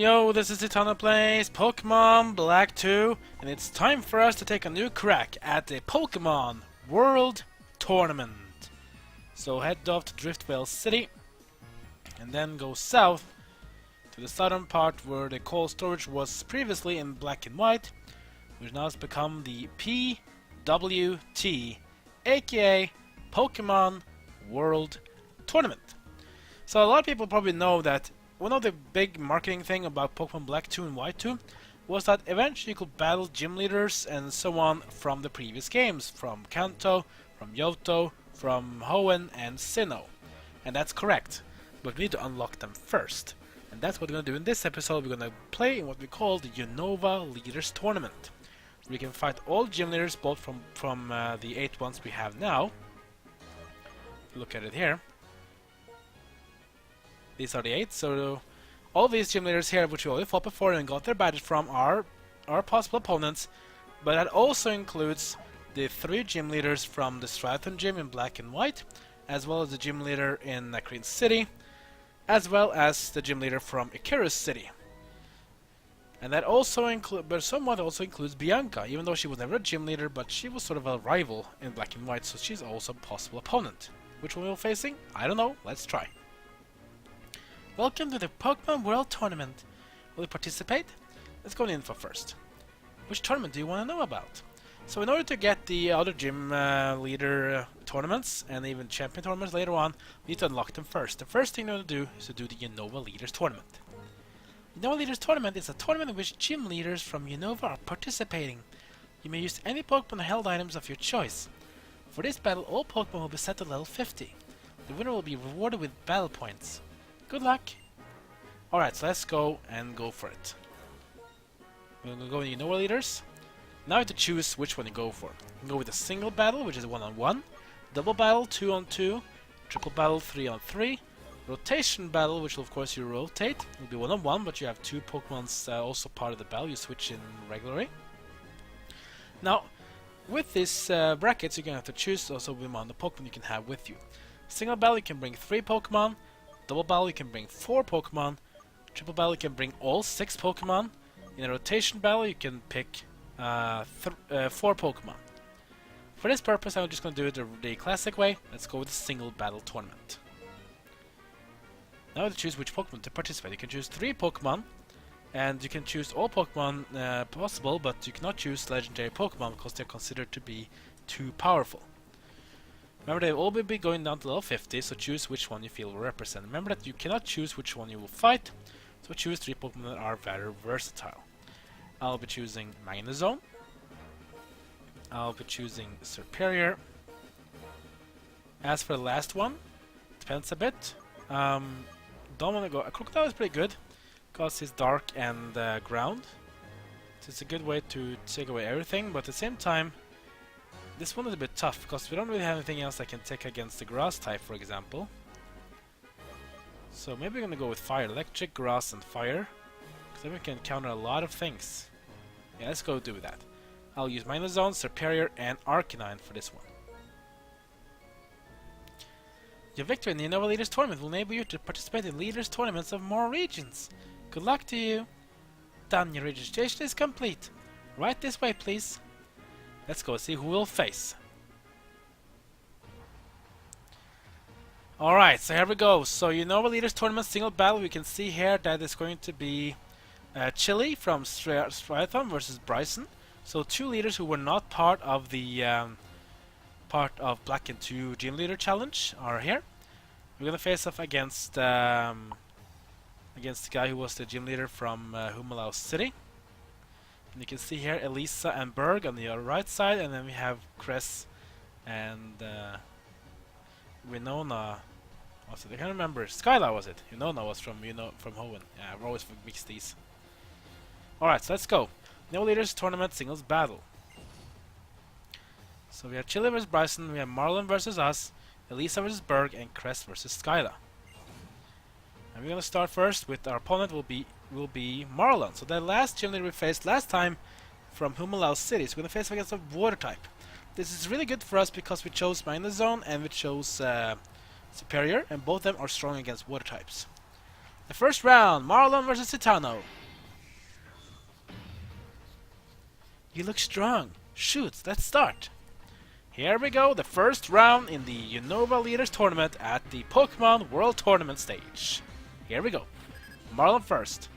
Yo, this is Titana Plays Pokemon Black 2, and it's time for us to take a new crack at the Pokemon World Tournament. So head off to Driftvale City, and then go south to the southern part where the cold storage was previously in black and white, which now has become the PWT, aka Pokemon World Tournament. So a lot of people probably know that one of the big marketing thing about Pokemon Black 2 and White 2 was that eventually you could battle gym leaders and so on from the previous games, from Kanto, from Johto, from Hoenn and Sinnoh. And that's correct, but we need to unlock them first. And that's what we're going to do in this episode. We're going to play in what we call the Unova Leaders Tournament. We can fight all gym leaders, both from the 8 ones we have now. Look at it here. These are the 8, so all these gym leaders here, which we already fought before and got their badges from, are possible opponents, but that also includes the 3 gym leaders from the Striaton gym in black and white, as well as the gym leader in Green City, as well as the gym leader from Icarus City. And that also somewhat also includes Bianca, even though she was never a gym leader, but she was sort of a rival in black and white, so she's also a possible opponent. Which one we're facing? I don't know, let's try. Welcome to the Pokemon World Tournament. Will you participate? Let's go to info first. Which tournament do you want to know about? So in order to get the other gym leader tournaments and even champion tournaments later on, we need to unlock them first. The first thing you want to do is to do the Unova Leaders Tournament. Unova Leaders Tournament is a tournament in which gym leaders from Unova are participating. You may use any Pokemon held items of your choice. For this battle, all Pokemon will be set to level 50. The winner will be rewarded with battle points. Good luck! Alright, so let's go for it. We're going to go in Unova Leaders. Now you have to choose which one you go for. You can go with a single battle, which is 1-on-1, double battle, 2-on-2, triple battle, 3-on-3, rotation battle, which will of course you rotate. It will be 1-on-1, but you have 2 Pokemons also part of the battle. You switch in regularly. Now, with these brackets, you're going to have to choose also the amount of Pokemon you can have with you. Single battle, you can bring 3 Pokemon. Double battle, you can bring 4 Pokemon. Triple battle, you can bring all 6 Pokemon. In a rotation battle, you can pick 4 Pokemon. For this purpose, I'm just going to do it the classic way. Let's go with the single battle tournament. Now to choose which Pokemon to participate. You can choose 3 Pokemon, and you can choose all Pokemon possible, but you cannot choose legendary Pokemon because they're considered to be too powerful. Remember, they will all be going down to level 50, so choose which one you feel will represent. Remember that you cannot choose which one you will fight, so choose 3 Pokemon that are very versatile. I'll be choosing Magnezone. I'll be choosing Serperior. As for the last one, depends a bit. Don't want to go. A Crocodile is pretty good because it's dark and ground. So it's a good way to take away everything, but at the same time, this one is a bit tough, because we don't really have anything else I can take against the grass type, for example. So maybe we're going to go with fire. Electric, grass, and fire. Because then we can counter a lot of things. Yeah, let's go do that. I'll use Magnezone, Serperior, and Arcanine for this one. Your victory in the Unova Leaders Tournament will enable you to participate in Leaders Tournaments of more regions. Good luck to you! Done, your registration is complete. Right this way, please. Let's go see who we'll face. Alright, so here we go. So Unova Leaders Tournament single battle. We can see here that it's going to be Chili from Striaton versus Bryson. So 2 leaders who were not part of the Black and 2 Gym Leader Challenge are here. We're gonna face off against the guy who was the gym leader from Hoenn City. And you can see here Elisa and Berg on the right side, and then we have Cress and Winona. Also, I can't remember. Skyla was it? Winona was from Hoenn. Yeah, I've always mixed these. Alright, so let's go. No Leaders Tournament Singles Battle. So we have Chili versus Bryson, we have Marlon versus us, Elisa versus Berg, and Cress versus Skyla. And we're gonna start first with our opponent will be Marlon. So the last gym leader we faced last time from Hoenn City. So we're gonna face against a water type. This is really good for us because we chose Magnezone and we chose Serperior, and both of them are strong against water types. The first round, Marlon versus Titano. You look strong. Shoot, let's start. Here we go, the first round in the Unova Leaders Tournament at the Pokémon World Tournament stage. Here we go. Marlon first.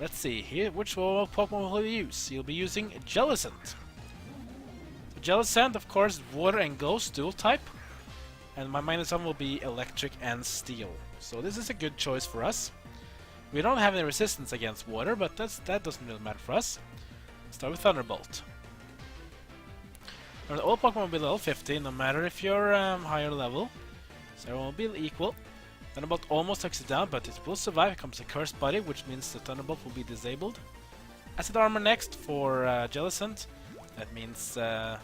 Let's see here, which Pokemon will he use? He'll be using Jellicent. So Jellicent, of course, water and ghost dual type. And my minus one will be electric and steel. So this is a good choice for us. We don't have any resistance against water, but that doesn't really matter for us. Start with Thunderbolt. And all Pokemon will be level 50, no matter if you're higher level. So everyone will be equal. Thunderbolt almost takes it down, but it will survive. It becomes a cursed body, which means the Thunderbolt will be disabled. Acid Armor next for Jellicent. That means the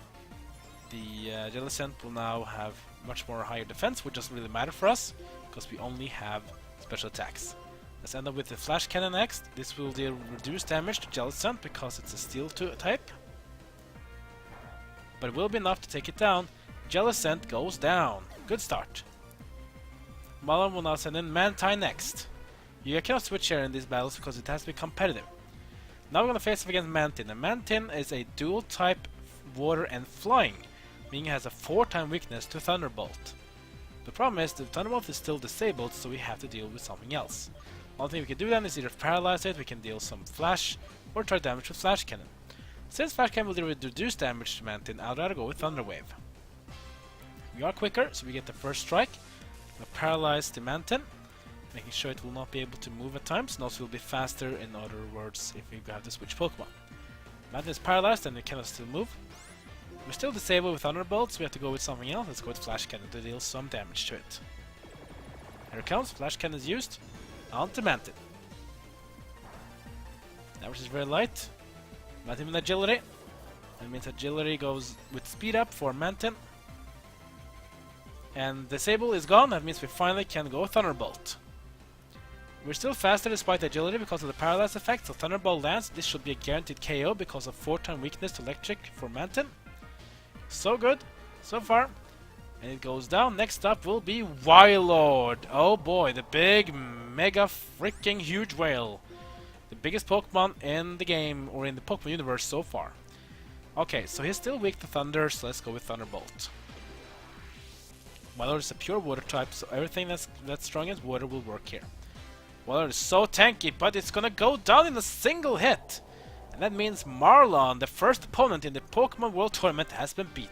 Jellicent will now have much more higher defense, which doesn't really matter for us, because we only have special attacks. Let's end up with the Flash Cannon next. This will deal reduced damage to Jellicent because it's a steel type. But it will be enough to take it down. Jellicent goes down. Good start. Marlon will now send in Mantine next. You cannot switch here in these battles because it has to be competitive. Now we're going to face off against Mantine. And Mantine is a dual type water and flying, meaning it has a 4-time weakness to Thunderbolt. The problem is the Thunderbolt is still disabled, so we have to deal with something else. Only thing we can do then is either paralyze it, we can deal some flash, or try damage with Flash Cannon. Since Flash Cannon will deal with reduced damage to Mantine, I'd rather go with Thunder Wave. We are quicker, so we get the first strike. We'll paralyze the Mantine, making sure it will not be able to move at times, and also will be faster, in other words, if we have to switch Pokemon. Mantine is paralyzed and it cannot still move. We're still disabled with Thunderbolt, so we have to go with something else. Let's go with Flash Cannon to deal some damage to it. Here it comes, Flash Cannon is used. On to Mantine. Damage is very light. Mantine with agility. That means agility goes with speed up for Mantine. And Disable is gone, that means we finally can go Thunderbolt. We're still faster despite agility because of the paralyze effect, so Thunderbolt lands. This should be a guaranteed KO because of 4-time weakness to electric for Mantine. So good, so far. And it goes down. Next up will be Wailord. Oh boy, the big, mega, freaking huge whale. The biggest Pokemon in the game, or in the Pokemon universe so far. Okay, so he's still weak to Thunder, so let's go with Thunderbolt. Wailord is a pure water type, so everything that's strong as water will work here. Wailord is so tanky, but it's gonna go down in a single hit. And that means Marlon, the first opponent in the Pokémon World Tournament, has been beaten.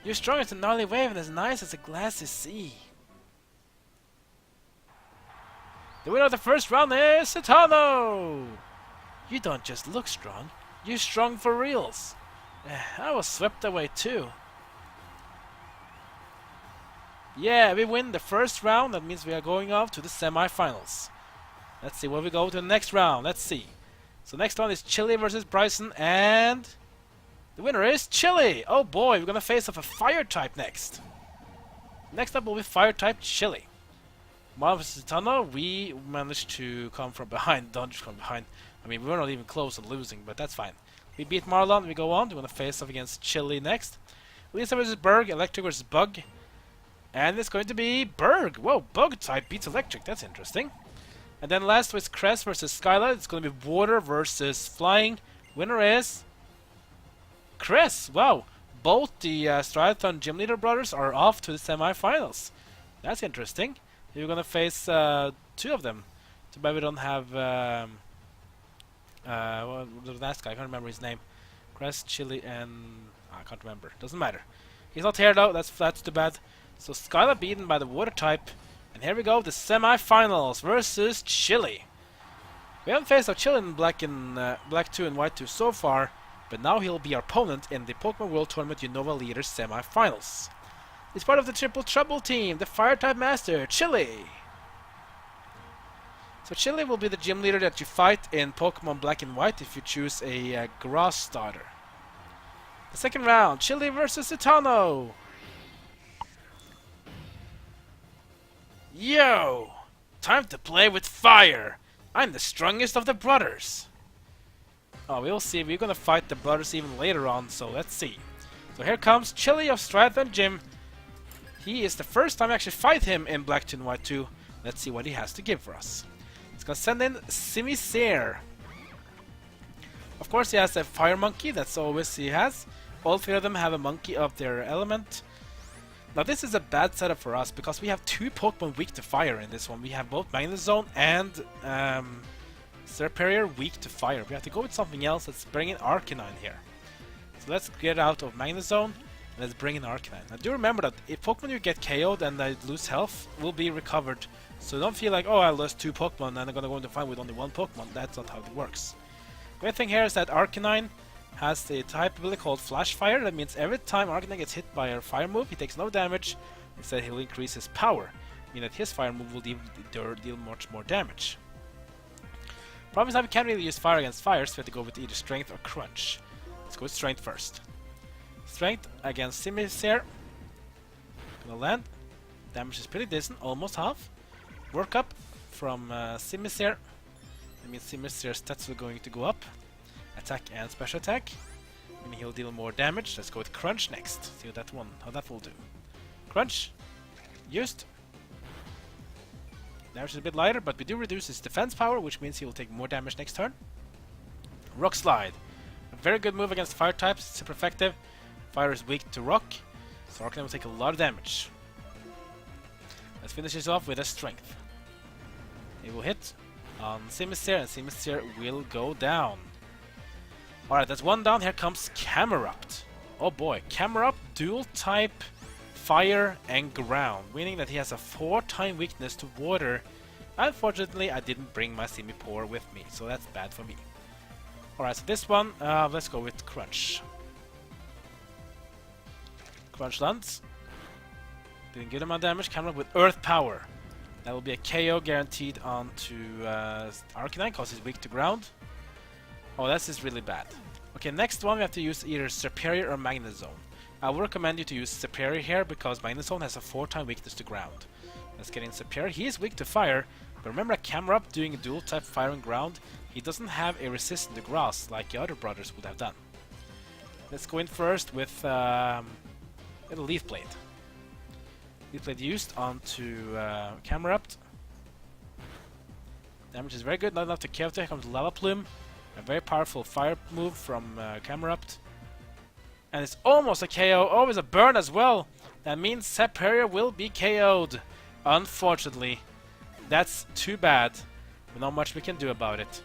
You're strong as a gnarly wave and as nice as a glassy sea. The winner of the first round is Sinnoh! You don't just look strong, you're strong for reals. I was swept away too. Yeah, we win the first round, that means we are going off to the semi-finals. Let's see where we go to the next round, let's see. So next one is Chili versus Bryson, and the winner is Chili! Oh boy, we're gonna face off a fire type next. Next up will be fire type Chili. Marlon versus Sinnoh, we managed to come from behind, don't just come behind. I mean, we were not even close to losing, but that's fine. We beat Marlon, we go on, we're gonna face off against Chili next. Lisa versus Berg, Electric versus Bug. And it's going to be Berg! Whoa, Bug type beats Electric, that's interesting. And then last was Crest versus Skyla. It's going to be Water versus Flying. Winner is Crest. Wow, both the Striathon Gym Leader brothers are off to the semi-finals. That's interesting. You're going to face 2 of them. Too bad we don't have well, the last guy. I can't remember his name. Crest, Chili, and I can't remember. Doesn't matter. He's not here though. That's too bad. So Skyla beaten by the Water type. And here we go, the semi-finals versus Chili. We haven't faced our Chili in Black 2 and White 2 so far, but now he'll be our opponent in the Pokémon World Tournament Unova Leaders semi-finals. He's part of the Triple Trouble team, the Fire-type Master, Chili. So Chili will be the gym leader that you fight in Pokémon Black and White if you choose a grass starter. The second round, Chili versus Sinnoh. Yo! Time to play with fire! I'm the strongest of the brothers! Oh, we'll see. We're gonna fight the brothers even later on, so let's see. So here comes Chili of Striathon Gym. He is the first time I actually fight him in Black 2 and White 2. Let's see what he has to give for us. He's gonna send in Simisair. Of course, he has a fire monkey. That's always he has. All three of them have a monkey of their element. Now this is a bad setup for us because we have two Pokemon weak to fire in this one. We have both Magnezone and Serperior weak to fire. We have to go with something else. Let's bring in Arcanine here. So let's get out of Magnezone and let's bring in Arcanine. Now do remember that if Pokemon you get KO'd and they lose health will be recovered. So don't feel like, oh, I lost two Pokemon and I'm gonna go into fight with only one Pokemon. That's not how it works. Great thing here is that Arcanine has the type ability called Flash Fire. That means every time Arcanine gets hit by a fire move, he takes no damage. Instead, he'll increase his power, meaning that his fire move will deal much more damage. Problem is that we can't really use fire against fire, so we have to go with either Strength or Crunch. Let's go with Strength first. Strength against Simisear. Gonna land. Damage is pretty decent, almost half. Work up from Simisear. That means Simisear's stats are going to go up. Attack and special attack. Meaning he'll deal more damage. Let's go with Crunch next. See how that will do. Crunch. Used. Damage is a bit lighter, but we do reduce his defense power, which means he will take more damage next turn. Rock Slide. A very good move against fire types. Super effective. Fire is weak to rock, so Arcanine will take a lot of damage. Let's finish this off with a Strength. It will hit on Simisear, and Simisear will go down. Alright, that's one down. Here comes Camerupt. Oh boy, Camerupt dual type fire and ground, meaning that he has a 4-time weakness to water. Unfortunately, I didn't bring my Simipour with me, so that's bad for me. Alright, so this one, let's go with Crunch. Crunch lands. Didn't get him on damage. Camerupt with Earth Power. That will be a KO guaranteed onto Arcanine because he's weak to ground. Oh, this is really bad. Okay, next one we have to use either Serperior or Magnezone. I would recommend you to use Serperior here because Magnezone has a 4-time weakness to ground. Let's get in Serperior. He is weak to fire, but remember Camerupt doing a dual type fire and ground, he doesn't have a resistance to grass like the other brothers would have done. Let's go in first with a Leaf Blade. Leaf Blade used onto Camerupt. Damage is very good, not enough to KO. Here comes Lava Plume. A very powerful fire move from Camerupt. And it's almost a KO. Oh, it's a burn as well. That means Serperior will be KO'd. Unfortunately. That's too bad. But not much we can do about it.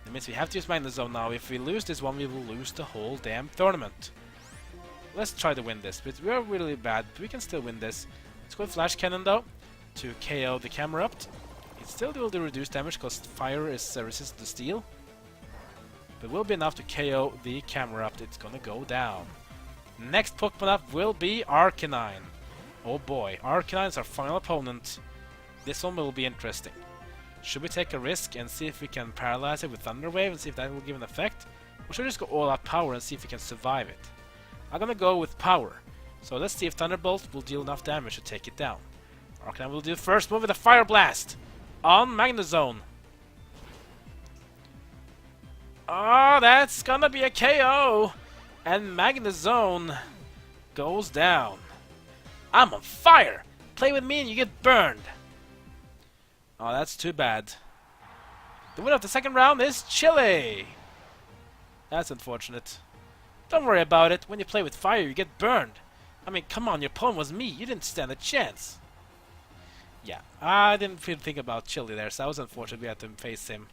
That means we have to use Magnezone now. If we lose this one, we will lose the whole damn tournament. Let's try to win this. But we are really bad. But we can still win this. Let's go with Flash Cannon though. To KO the Camerupt. It still will do reduced damage because fire is resistant to steel. But will be enough to KO the Camerupt. It's gonna go down. Next Pokemon up will be Arcanine. Oh boy, Arcanine is our final opponent. This one will be interesting. Should we take a risk and see if we can paralyze it with Thunder Wave and see if that will give an effect? Or should we just go all out power and see if we can survive it? I'm gonna go with power. So let's see if Thunderbolt will deal enough damage to take it down. Arcanine will do the first move with a Fire Blast on Magnezone. Oh, that's gonna be a KO! And Magnezone goes down. I'm on fire! Play with me and you get burned! Oh, that's too bad. The winner of the second round is Chili! That's unfortunate. Don't worry about it. When you play with fire, you get burned. I mean, come on, your opponent was me. You didn't stand a chance. Yeah, I didn't think about Chili there, so that was unfortunate we had to face him.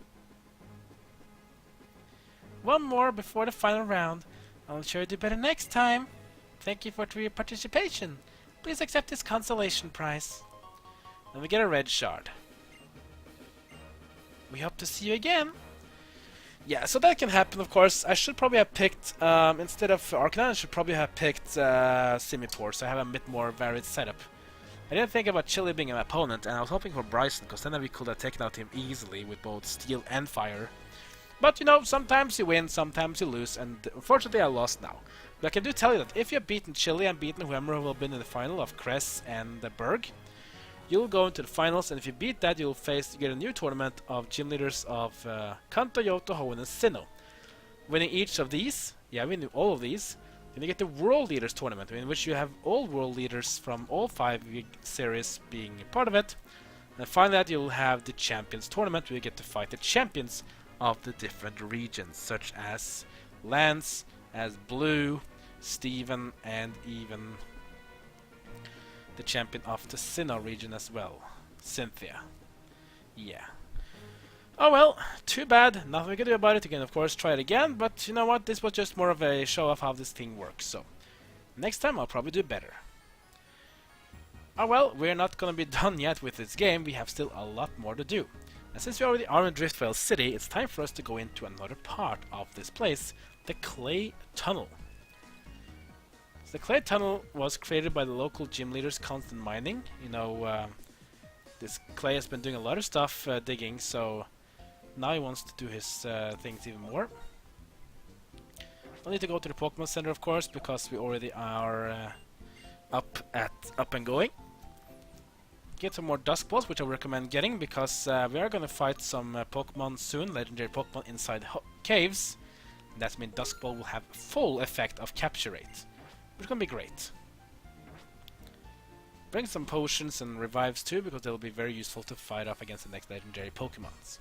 One more before the final round. I'll sure you do better next time. Thank you for your participation. Please accept this consolation prize. And we get a red shard. We hope to see you again. Yeah, so that can happen, of course. I should probably have picked, instead of Arcanine, I should probably have picked Simipour, so I have a bit more varied setup. I didn't think about Chili being an opponent, and I was hoping for Bryson, because then we could have taken out him easily with both steel and fire. But, you know, sometimes you win, sometimes you lose, and unfortunately I lost now. But I can do tell you that if you've beaten Chili and beaten whoever will have been in the final of Cress and Berg, you'll go into the finals, and if you beat that, you get a new tournament of gym leaders of Kanto, Johto, Hoenn, and Sinnoh. Winning each of these, winning all of these, then you get the World Leaders Tournament, in which you have all world leaders from all 5 series being part of it. And finally, that you'll have the Champions Tournament, where you get to fight the champions of the different regions, such as Lance, as Blue, Steven, and even the champion of the Sinnoh region as well, Cynthia. Yeah. Oh well, too bad. Nothing we can do about it. You can of course try it again, but you know what? This was just more of a show of how this thing works. So next time I'll probably do better. Oh well, we're not gonna be done yet with this game. We have still a lot more to do. And since we already are in Driftveil City, it's time for us to go into another part of this place, the Clay Tunnel. So the Clay Tunnel was created by the local gym leaders Constant Mining. You know, this Clay has been doing a lot of stuff digging, so now he wants to do his things even more. We'll need to go to the Pokemon Center, of course, because we already are up and going. Get some more Dusk Balls, which I recommend getting, because we are going to fight some Pokemon soon, legendary Pokemon inside caves. That means Dusk Ball will have full effect of capture rate, which is going to be great. Bring some potions and revives too, because they'll be very useful to fight off against the next legendary Pokemons.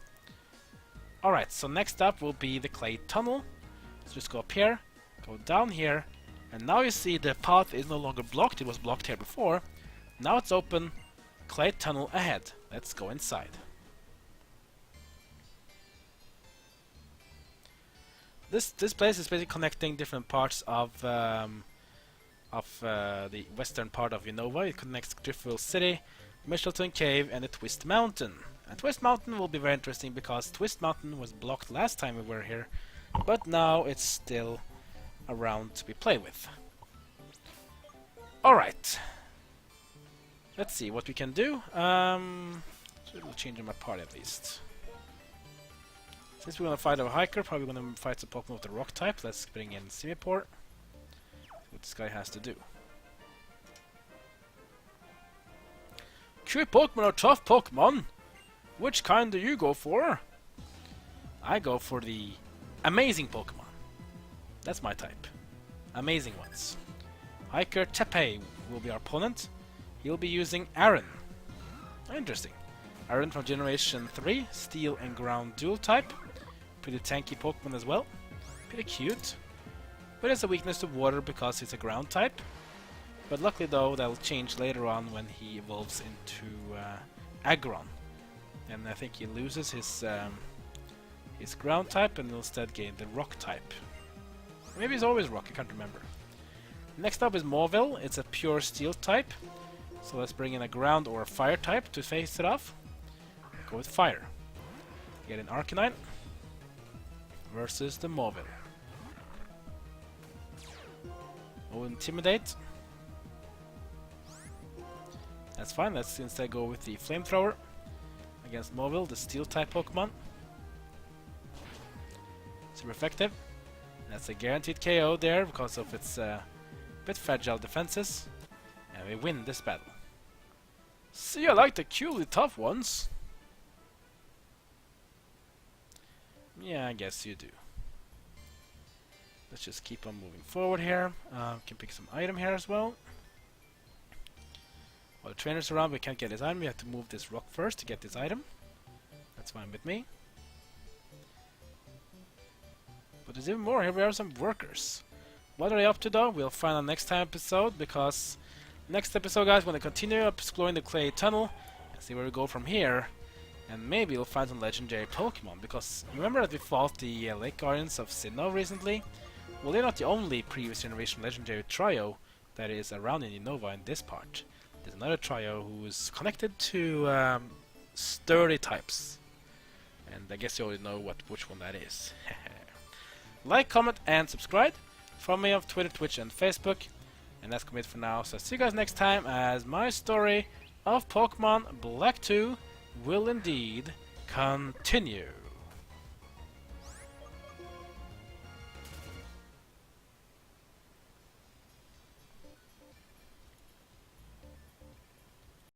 Alright, so next up will be the Clay Tunnel. So just go up here, go down here, and now you see the path is no longer blocked. It was blocked here before. Now it's open. Clay Tunnel ahead. Let's go inside. This place is basically connecting different parts of the western part of Unova. It connects Driftveil City, Michelton Cave, and the Twist Mountain. And Twist Mountain will be very interesting because Twist Mountain was blocked last time we were here, but now it's still around to be played with. Alright. Let's see what we can do. So we'll change my party at least. Since we're gonna fight a hiker, probably gonna fight some Pokemon with the rock type. Let's bring in Simipore. What this guy has to do. Cute Pokemon are tough Pokemon. Which kind do you go for? I go for the amazing Pokemon. That's my type. Amazing ones. Hiker Tepe will be our opponent. He'll be using Aaron. Interesting. Aaron from Generation 3, Steel and Ground dual type. Pretty tanky Pokemon as well. Pretty cute. But has a weakness to water because he's a ground type. But luckily though, that'll change later on when he evolves into Aggron. And I think he loses his ground type and will instead gain the rock type. Maybe he's always rock, I can't remember. Next up is Mauville. It's a pure steel type. So let's bring in a ground or a fire type to face it off. Go with fire. Get an Arcanine versus the Mauville. Oh, Intimidate. That's fine. Let's instead go with the Flamethrower against Mauville, the steel type Pokemon. Super effective. That's a guaranteed KO there because of its bit fragile defenses. And we win this battle. See, I like the cutely tough ones. Yeah, I guess you do. Let's just keep on moving forward here. Can pick some item here as well. While the trainer's around, we can't get this item. We have to move this rock first to get this item. That's fine with me. But there's even more. Here we are, some workers. What are they up to though? We'll find out next time episode, because next episode, guys, we're going to continue exploring the Clay Tunnel and see where we go from here. And maybe we'll find some legendary Pokemon, because remember that we fought the Lake Guardians of Sinnoh recently? Well, they're not the only previous generation legendary trio that is around in Unova in this part. There's another trio who is connected to sturdy types. And I guess you already know which one that is. Like, comment, and subscribe. Follow me on Twitter, Twitch, and Facebook. And that's it for now. So see you guys next time as my story of Pokemon Black 2 will indeed continue.